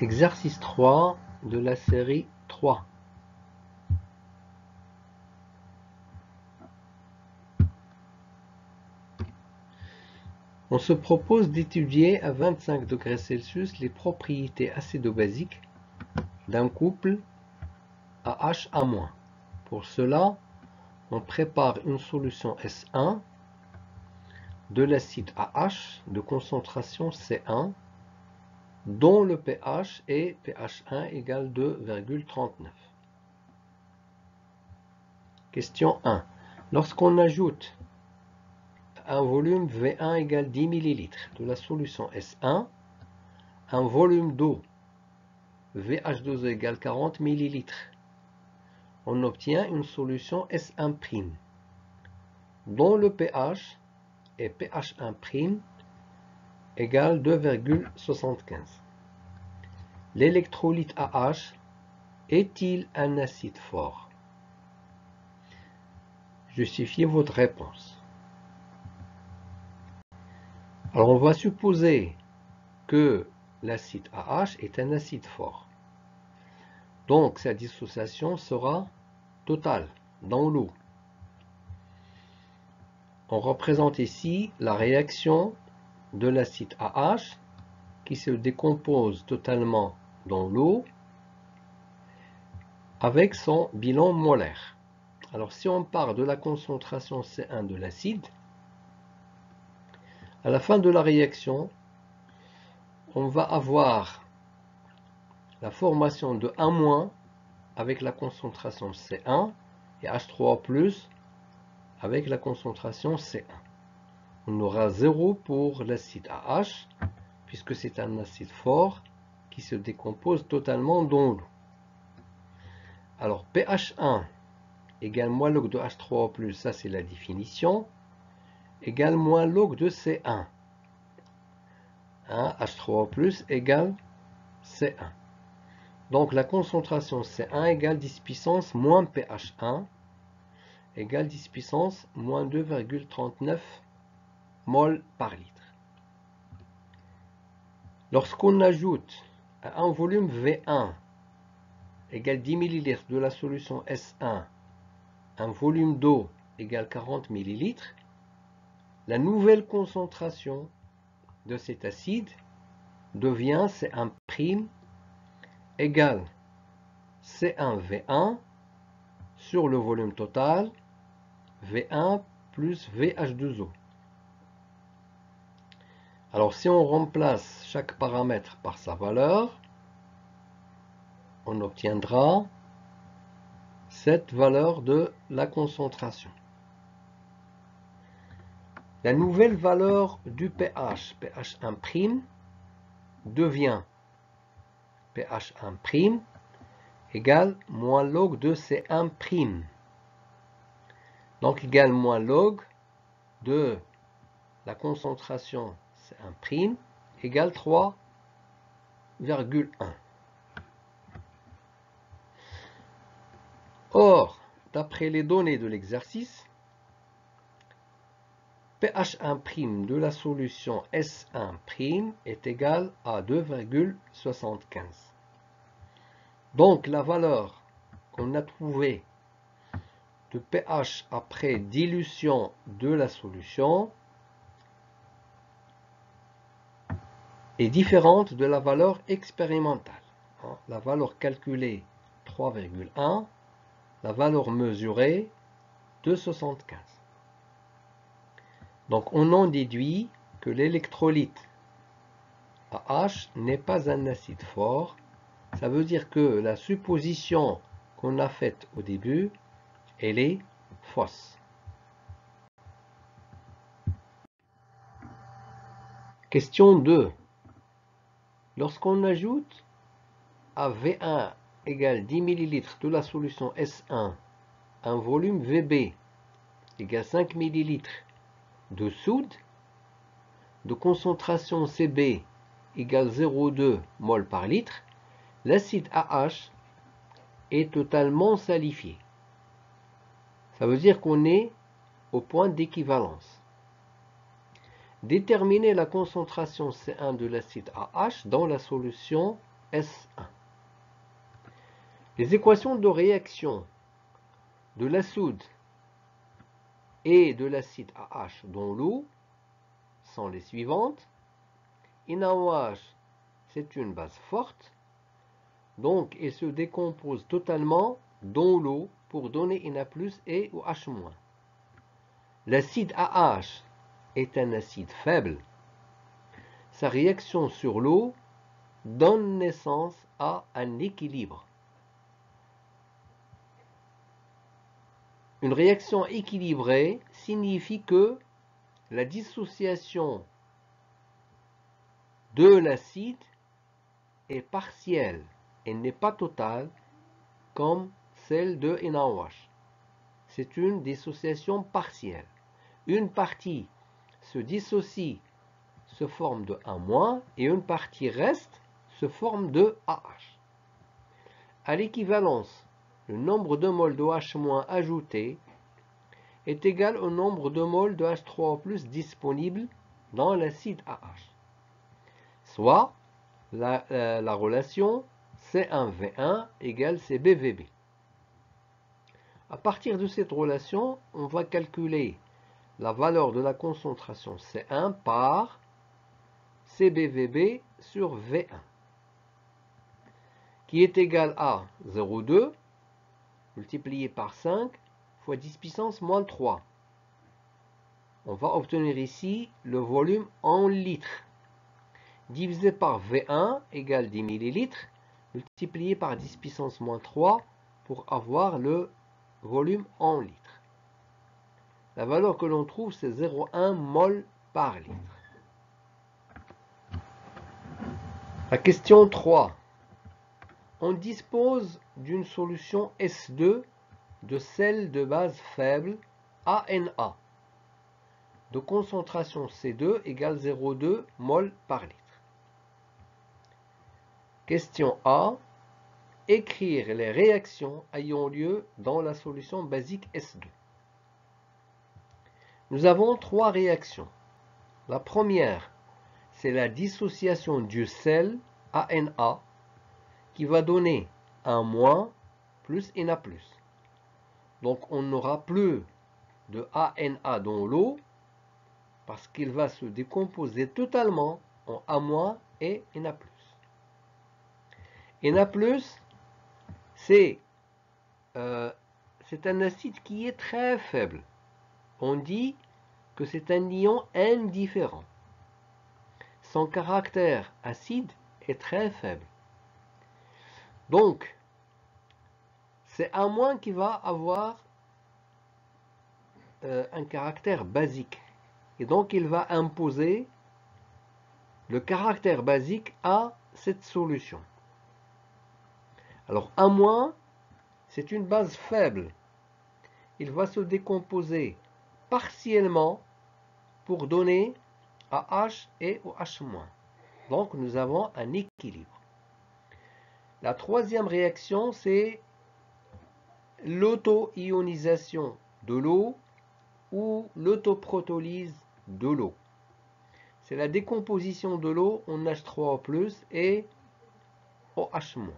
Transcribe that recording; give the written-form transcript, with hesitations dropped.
Exercice 3 de la série 3. On se propose d'étudier à 25 degrés Celsius les propriétés acido-basiques d'un couple AH-A-. Pour cela, on prépare une solution S1 de l'acide AH de concentration C1 dont le pH est pH1 égale 2,39. Question 1. Lorsqu'on ajoute un volume V1 égale 10 ml de la solution S1, un volume d'eau VH2O égale 40 ml, on obtient une solution S1' dont le pH est pH1' égale 2,75. L'électrolyte AH est-il un acide fort? Justifiez votre réponse. Alors on va supposer que l'acide AH est un acide fort. Donc sa dissociation sera totale dans l'eau. On représente ici la réaction de l'acide AH qui se décompose totalement dans l'eau avec son bilan molaire. Alors si on part de la concentration C1 de l'acide, à la fin de la réaction, on va avoir la formation de 1- avec la concentration C1 et H3+ avec la concentration C1. On aura 0 pour l'acide AH puisque c'est un acide fort qui se décompose totalement dans l'eau. Alors pH1 égale moins log de H3+, ça c'est la définition, égale moins log de C1. H3+ égale C1. Donc la concentration C1 égale 10 puissance moins pH1 égale 10 puissance moins 2,39 mol par litre. Lorsqu'on ajoute à un volume V1 égale 10 ml de la solution S1 un volume d'eau égale 40 ml, la nouvelle concentration de cet acide devient C1' égale C1V1 sur le volume total V1 plus VH2O. Alors si on remplace chaque paramètre par sa valeur, on obtiendra cette valeur de la concentration. La nouvelle valeur du pH, pH1' devient pH1' égale moins log de C1'. Donc égale moins log de la concentration C1' égale 3,1. Or, d'après les données de l'exercice, pH1' de la solution S1' est égal à 2,75. Donc la valeur qu'on a trouvée de pH après dilution de la solution est différente de la valeur expérimentale. La valeur calculée 3,1, la valeur mesurée 2,75. Donc on en déduit que l'électrolyte AH n'est pas un acide fort. Ça veut dire que la supposition qu'on a faite au début, elle est fausse. Question 2. Lorsqu'on ajoute à V1 égale 10 ml de la solution S1 un volume VB égale 5 ml de soude, de concentration CB égale 0,2 mol par litre, l'acide AH est totalement salifié. Ça veut dire qu'on est au point d'équivalence. Déterminer la concentration C1 de l'acide AH dans la solution S1. Les équations de réaction de la soude et de l'acide AH dans l'eau sont les suivantes. NaOH, c'est une base forte, donc il se décompose totalement dans l'eau pour donner Na+ et OH-. L'acide AH est un acide faible. Sa réaction sur l'eau donne naissance à un équilibre. Une réaction équilibrée signifie que la dissociation de l'acide est partielle et n'est pas totale comme celle de NaOH. C'est une dissociation partielle. Une partie se dissocie, se forme de 1- et une partie reste, se forme de AH. À l'équivalence, le nombre de moles d'OH- ajouté est égal au nombre de moles de H3O+ disponibles dans l'acide AH. Soit la relation C1V1 égale CBVB. À partir de cette relation, on va calculer la valeur de la concentration C1 par CBVB sur V1, qui est égal à 0,2 multiplié par 5 fois 10 puissance moins 3. On va obtenir ici le volume en litres, divisé par V1 égale 10 millilitres, multiplié par 10 puissance moins 3 pour avoir le volume en litres. La valeur que l'on trouve, c'est 0,1 mol par litre. La question 3. On dispose d'une solution S2 de sel de base faible ANA de concentration C2 égale 0,2 mol par litre. Question A. Écrire les réactions ayant lieu dans la solution basique S2. Nous avons trois réactions. La première, c'est la dissociation du sel ANA qui va donner un moins plus Na+. Donc on n'aura plus de ANA dans l'eau parce qu'il va se décomposer totalement en A- et Na+. Na+, c'est un acide qui est très faible. On dit que c'est un ion indifférent. Son caractère acide est très faible. Donc, c'est A- qui va avoir un caractère basique. Et donc, il va imposer le caractère basique à cette solution. Alors, A-, c'est une base faible. Il va se décomposer partiellement pour donner AH et OH-. Donc, nous avons un équilibre. La troisième réaction, c'est l'auto-ionisation de l'eau ou l'autoprotolyse de l'eau. C'est la décomposition de l'eau en H3O+ et OH-.